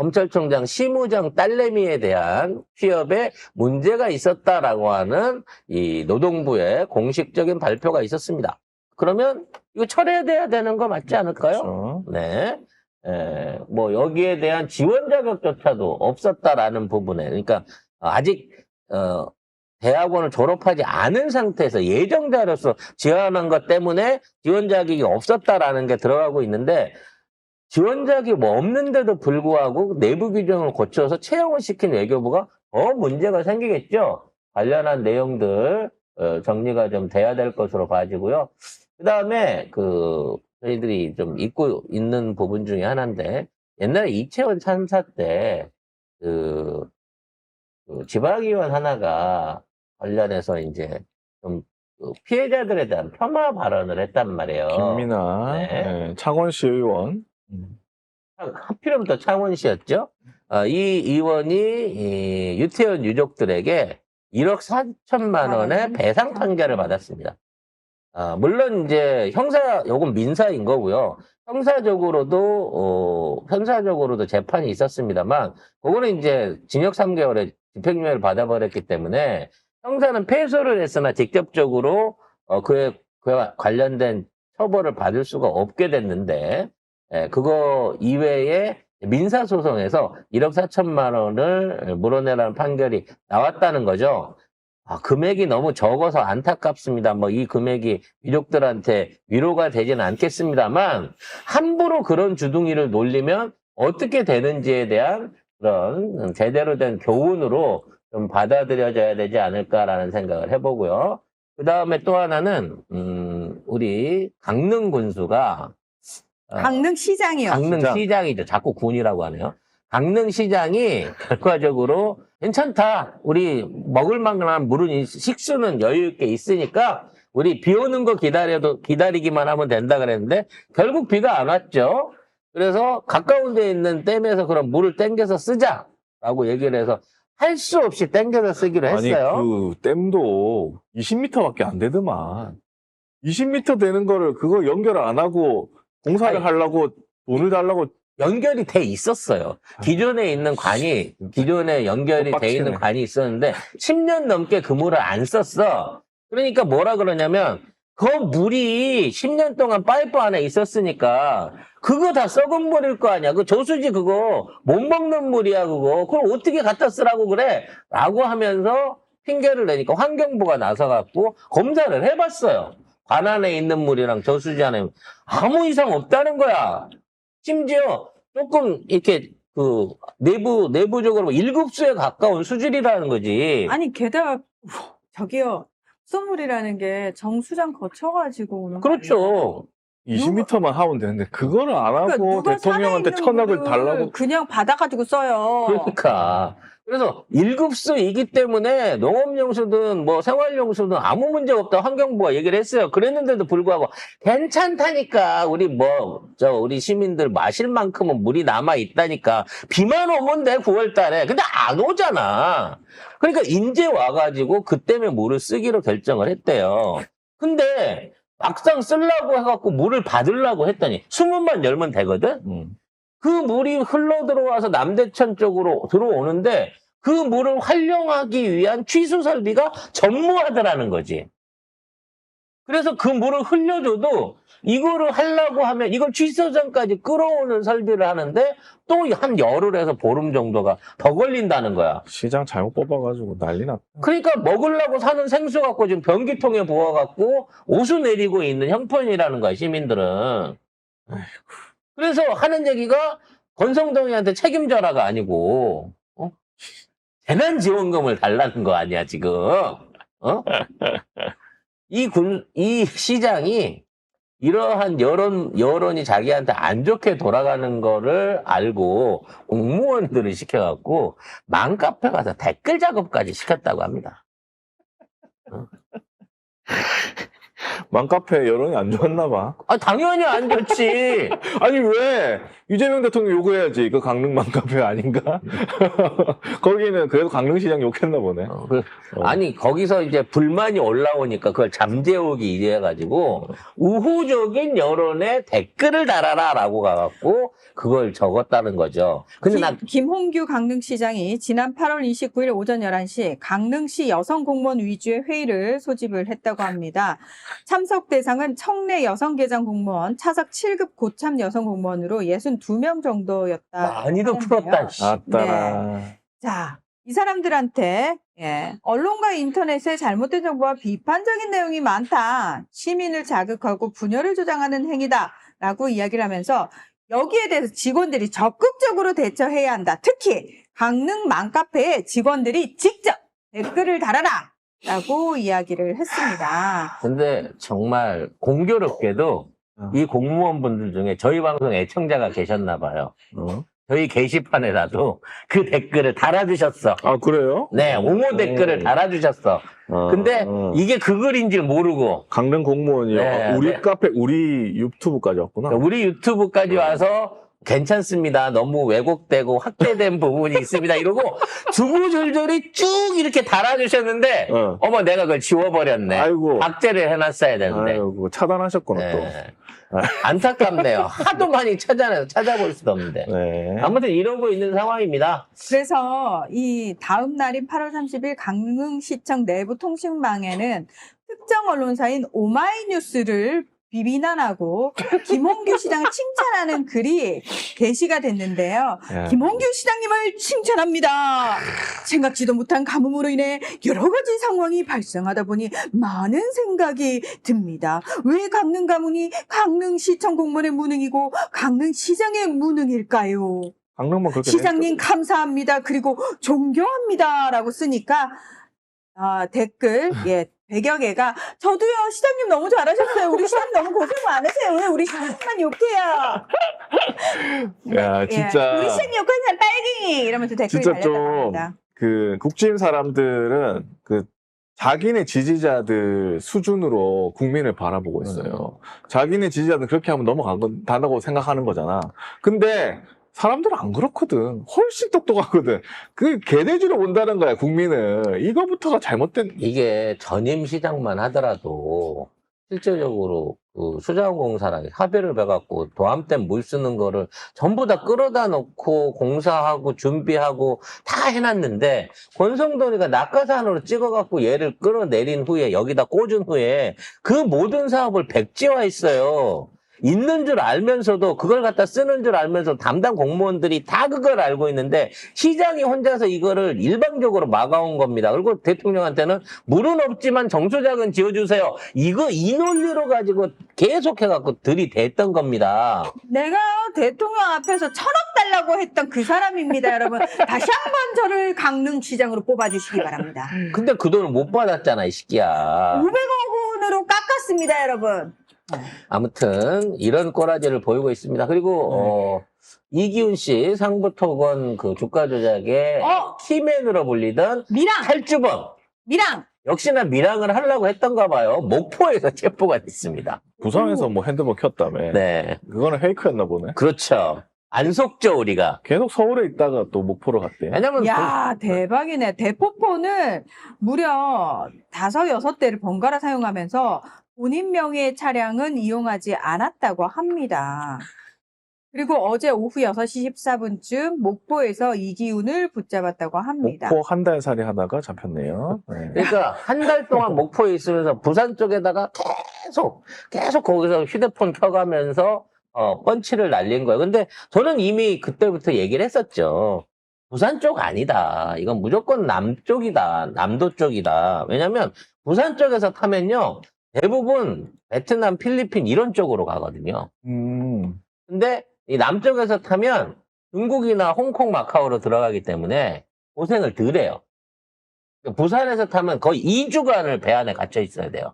검찰총장 심우정 딸내미에 대한 취업에 문제가 있었다라고 하는 이 노동부의 공식적인 발표가 있었습니다. 그러면 이거 철회돼야 되는 거 맞지 않을까요? 그렇죠. 네. 뭐 여기에 대한 지원 자격조차도 없었다라는 부분에, 그러니까 아직 대학원을 졸업하지 않은 상태에서 예정자로서 지원한 것 때문에 지원 자격이 없었다라는 게 들어가고 있는데, 지원 자격이 뭐 없는데도 불구하고 내부 규정을 고쳐서 채용을 시킨 외교부가 더 문제가 생기겠죠. 관련한 내용들 정리가 좀 돼야 될 것으로 봐지고요. 그 다음에 저희들이 좀 잊고 있는 부분 중에 하나인데, 옛날에 이채원 참사 때 지방의원 하나가 관련해서 이제 좀 피해자들에 대한 폄하 발언을 했단 말이에요. 김민아 네. 창원시 의원. 하필이면 창원시였죠. 이 의원이 유태원 유족들에게 1억 4천만 원의 배상 판결을 받았습니다. 물론 이제 요건 민사인 거고요. 형사적으로도 재판이 있었습니다만, 그거는 이제 징역 3개월에 집행유예를 받아버렸기 때문에 형사는 패소를 했으나 직접적으로 그에 관련된 처벌을 받을 수가 없게 됐는데, 그거 이외에 민사소송에서 1억 4천만 원을 물어내라는 판결이 나왔다는 거죠. 금액이 너무 적어서 안타깝습니다. 뭐 이 금액이 유족들한테 위로가 되지는 않겠습니다만, 함부로 그런 주둥이를 놀리면 어떻게 되는지에 대한 그런 제대로 된 교훈으로 좀 받아들여져야 되지 않을까라는 생각을 해보고요. 그 다음에 또 하나는 우리 강릉 군수가 강릉시장이요. 강릉시장이죠. 자꾸 군이라고 하네요. 강릉시장이 결과적으로 괜찮다. 우리 먹을 만한 물은 식수는 여유 있게 있으니까 우리 비 오는 거 기다리기만 하면 된다 그랬는데 결국 비가 안 왔죠. 그래서 가까운 데 있는 댐에서 그런 물을 땡겨서 쓰자라고 얘기를 해서 할 수 없이 땡겨서 쓰기로 했어요. 아니 그 댐도 20m밖에 안 되더만. 20m 되는 거를 그거 연결 안 하고 공사를 하려고 돈을 달라고. 연결이 돼 있었어요. 기존에 있는 관이, 기존에 연결이 돼 있는 관이 있었는데 10년 넘게 그 물을 안 썼어. 그러니까 뭐라 그러냐면 그 물이 10년 동안 파이프 안에 있었으니까 그거 다 썩은 물일 거 아니야. 그 저수지 그거 못 먹는 물이야 그거. 그걸 어떻게 갖다 쓰라고 그래? 라고 하면서 핑계를 내니까 환경부가 나서갖고 검사를 해봤어요. 관 안에 있는 물이랑 저수지 안에 아무 이상 없다는 거야. 심지어 조금 이렇게 내부적으로 1급수에 가까운 수질이라는 거지. 아니 게다가 저기요, 수돗물이라는 게 정수장 거쳐가지고 오는 거 아니에요? 그렇죠. 20m만 하면 되는데 그거를 안 하고 누가 대통령한테 산에 있는 천억을 물을 달라고. 그냥 받아가지고 써요. 그러니까. 그래서 1급수이기 때문에 농업용수든 뭐 생활용수든 아무 문제 없다 환경부가 얘기를 했어요. 그랬는데도 불구하고 괜찮다니까. 우리 시민들 마실 만큼은 물이 남아 있다니까. 비만 오면 돼 9월 달에. 근데 안 오잖아. 그러니까 이제 와가지고 그 때문에 물을 쓰기로 결정을 했대요. 근데 막상 쓰려고 해갖고 물을 받으려고 했더니 수문만 열면 되거든? 그 물이 흘러 들어와서 남대천 쪽으로 들어오는데 그 물을 활용하기 위한 취수 설비가 전무하더라는 거지. 그래서 그 물을 흘려줘도 이거를 하려고 하면 이걸 취수전까지 끌어오는 설비를 하는데 또 한 열흘에서 보름 정도가 더 걸린다는 거야. 시장 잘못 뽑아가지고 난리 났다. 그러니까 먹으려고 사는 생수 갖고 지금 변기통에 부어갖고 오수 내리고 있는 형편이라는 거야, 시민들은. 그래서 하는 얘기가 권성동이한테 책임져라가 아니고, 재난지원금을 달라는 거 아니야, 지금. 이 시장이 이러한 여론이 자기한테 안 좋게 돌아가는 거를 알고 공무원들을 시켜갖고 맘카페 가서 댓글 작업까지 시켰다고 합니다. 맘카페 여론이 안 좋았나 봐. 아, 당연히 안 좋지. 아니 왜 이재명 대통령 요구해야지. 그 강릉 맘카페 아닌가? 거기는 그래도 강릉시장 욕했나 보네. 아니, 거기서 이제 불만이 올라오니까 그걸 잠재우기 위해가지고 우호적인 여론에 댓글을 달아라라고 가갖고 그걸 적었다는 거죠. 근데 김홍규 강릉시장이 지난 8월 29일 오전 11시 강릉시 여성 공무원 위주의 회의를 소집을 했다고 합니다. 참석 대상은 청내 여성개장 공무원, 차석 7급 고참 여성 공무원으로 62명 정도였다. 많이도 풀었다. 씨. 아따라. 자, 이 사람들한테 언론과 인터넷에 잘못된 정보와 비판적인 내용이 많다. 시민을 자극하고 분열을 조장하는 행위다라고 이야기를 하면서 여기에 대해서 직원들이 적극적으로 대처해야 한다. 특히 강릉 맘카페에 직원들이 직접 댓글을 달아라 라고 이야기를 했습니다. 근데 정말 공교롭게도 이 공무원분들 중에 저희 방송 애청자가 계셨나 봐요. 저희 게시판에라도 그 댓글을 달아주셨어. 아 그래요? 네, 옹호 댓글을 달아주셨어. 근데 이게 그 글인 줄 모르고 강릉 공무원이요. 네, 우리 네. 카페, 우리 유튜브까지 왔구나. 우리 유튜브까지 와서 괜찮습니다. 너무 왜곡되고 확대된 부분이 있습니다. 이러고 두구줄줄이 쭉 이렇게 달아주셨는데 어머 내가 그걸 지워버렸네. 아이고. 박제를 해놨어야 되는데. 아이고 차단하셨구나 또. 네. 안타깝네요. 하도 많이 찾아볼 수도 없는데. 네. 아무튼 이러고 있는 상황입니다. 그래서 이 다음 날인 8월 30일 강릉시청 내부 통신망에는 특정 언론사인 오마이뉴스를 비난하고 김홍규 시장을 칭찬하는 글이 게시가 됐는데요. 예. 김홍규 시장님을 칭찬합니다. 생각지도 못한 가뭄으로 인해 여러 가지 상황이 발생하다 보니 많은 생각이 듭니다. 왜 강릉 가뭄이 강릉시청 공무원의 무능이고 강릉시장의 무능일까요? 강릉만 그렇게 시장님 감사합니다. 그리고 존경합니다라고 쓰니까 댓글 100여 개가 저도요 시장님 너무 잘하셨어요. 우리 시장님 너무 고생 많으세요. 왜 우리 시장님만 욕해요? 야 진짜 우리 시장님 욕하는 빨갱이 이러면서 댓글이 진짜 달렸다고 좀 합니다. 그 국진 사람들은 그 자기네 지지자들 수준으로 국민을 바라보고 있어요. 자기네 지지자들 그렇게 하면 넘어간다고 생각하는 거잖아. 근데 사람들은 안 그렇거든. 훨씬 똑똑하거든. 그 개돼지로 본다는 거야, 국민은. 이거부터가 잘못된. 이게 전임 시장만 하더라도 실질적으로 그 수자원공사랑 합의를 해갖고 도암댐 물 쓰는 거를 전부 다 끌어다 놓고 공사하고 준비하고 다 해놨는데 권성동이가 낙하산으로 찍어갖고 얘를 끌어내린 후에 여기다 꽂은 후에 그 모든 사업을 백지화했어요. 있는 줄 알면서도 그걸 갖다 쓰는 줄 알면서 담당 공무원들이 다 그걸 알고 있는데 시장이 혼자서 이거를 일방적으로 막아온 겁니다. 그리고 대통령한테는 물은 없지만 정수작은 지어주세요. 이 논리로 가지고 계속해갖고 들이댔던 겁니다. 내가 대통령 앞에서 1,000억 달라고 했던 그 사람입니다, 여러분. 다시 한번 저를 강릉시장으로 뽑아주시기 바랍니다. 근데 그 돈을 못 받았잖아, 이 새끼야. 500억 원으로 깎았습니다, 여러분. 아무튼 이런 꼬라지를 보이고 있습니다. 그리고 이기훈 씨 상부토건 그 주가 조작의 키맨으로 불리던 미랑! 탈주범 미랑! 역시나 밀항을 하려고 했던가 봐요. 목포에서 체포가 됐습니다. 부산에서 뭐 핸드폰 켰다며. 네, 그거는 페이크였나 보네. 그렇죠. 안 속죠 우리가. 계속 서울에 있다가 또 목포로 갔대. 왜냐면 야, 대박이네. 대포폰을 무려 5, 6대를 번갈아 사용하면서 본인 명의의 차량은 이용하지 않았다고 합니다. 그리고 어제 오후 6시 14분쯤 목포에서 이기훈을 붙잡았다고 합니다. 목포 한 달 살이 하다가 잡혔네요. 네. 그러니까 한 달 동안 목포에 있으면서 부산 쪽에다가 계속 거기서 휴대폰 켜가면서 펀치를 날린 거예요. 근데 저는 이미 그때부터 얘기를 했었죠. 부산 쪽 아니다. 이건 무조건 남쪽이다. 남도 쪽이다. 왜냐면 부산 쪽에서 타면요. 대부분 베트남, 필리핀 이런 쪽으로 가거든요. 근데 이 남쪽에서 타면 중국이나 홍콩, 마카오로 들어가기 때문에 고생을 덜 해요. 부산에서 타면 거의 2주간을 배 안에 갇혀 있어야 돼요.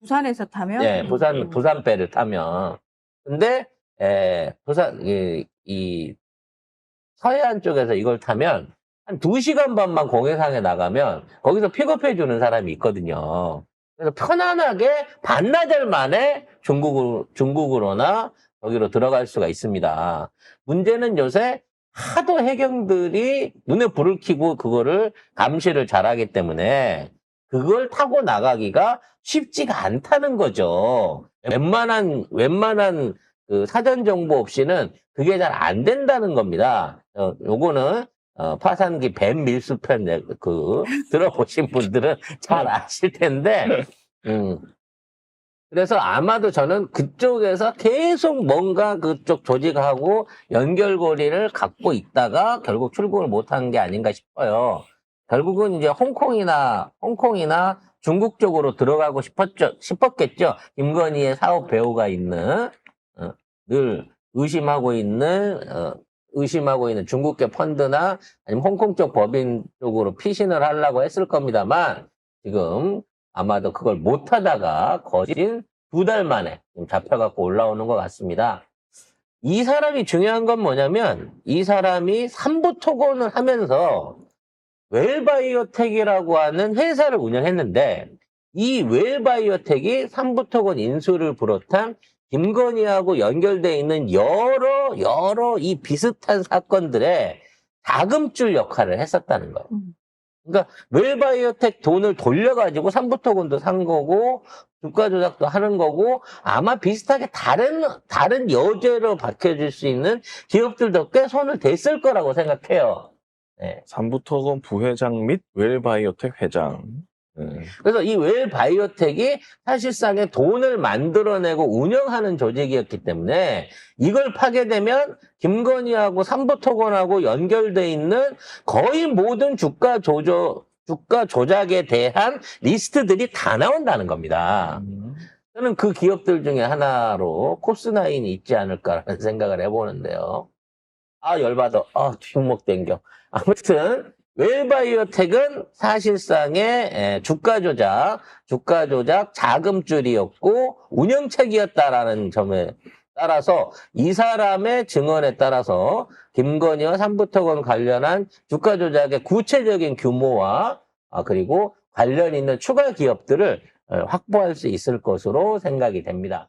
부산에서 타면? 네, 부산 배를 타면. 근데, 이 서해안 쪽에서 이걸 타면 한 2시간 반만 공해상에 나가면 거기서 픽업해 주는 사람이 있거든요. 그래서 편안하게 반나절 만에 중국으로나 여기로 들어갈 수가 있습니다. 문제는 요새 하도 해경들이 눈에 불을 켜고 그거를 감시를 잘하기 때문에 그걸 타고 나가기가 쉽지가 않다는 거죠. 웬만한 그 사전 정보 없이는 그게 잘 안 된다는 겁니다. 요거는 파산기 뱀 밀수편 들어보신 분들은 잘 아실 텐데, 그래서 아마도 저는 그쪽에서 계속 뭔가 그쪽 조직하고 연결고리를 갖고 있다가 결국 출국을 못한 게 아닌가 싶어요. 결국은 이제 홍콩이나 중국 쪽으로 들어가고 싶었겠죠. 김건희의 사업 배우가 있는, 늘 의심하고 있는 중국계 펀드나 아니면 홍콩 쪽 법인 쪽으로 피신을 하려고 했을 겁니다만, 지금 아마도 그걸 못하다가 거진 2달 만에 잡혀갖고 올라오는 것 같습니다. 이 사람이 중요한 건 뭐냐면 이 사람이 삼부토건을 하면서 웰바이오텍이라고 하는 회사를 운영했는데 이 웰바이오텍이 삼부토건 인수를 비롯한 김건희하고 연결되어 있는 여러 이 비슷한 사건들의 자금줄 역할을 했었다는 거예요. 그러니까 웰바이오텍 돈을 돌려가지고 삼부토건도 산 거고 주가 조작도 하는 거고 아마 비슷하게 다른 여죄로 밝혀질 수 있는 기업들도 꽤 손을 댔을 거라고 생각해요. 네. 삼부토건 부회장 및 웰바이오텍 회장. 그래서 이 웰바이오텍이 사실상의 돈을 만들어내고 운영하는 조직이었기 때문에 이걸 파괴되면 김건희하고 삼부토건하고 연결돼 있는 거의 모든 주가 조작에 대한 리스트들이 다 나온다는 겁니다. 저는 그 기업들 중에 하나로 코스나인이 있지 않을까라는 생각을 해보는데요. 아, 열받아. 아, 뒷목 땡겨. 아무튼 웰바이오텍은 사실상의 주가 조작 자금줄이었고 운영책이었다라는 점에 따라서 이 사람의 증언에 따라서 김건희와 삼부토건 관련한 주가 조작의 구체적인 규모와 그리고 관련 있는 추가 기업들을 확보할 수 있을 것으로 생각이 됩니다.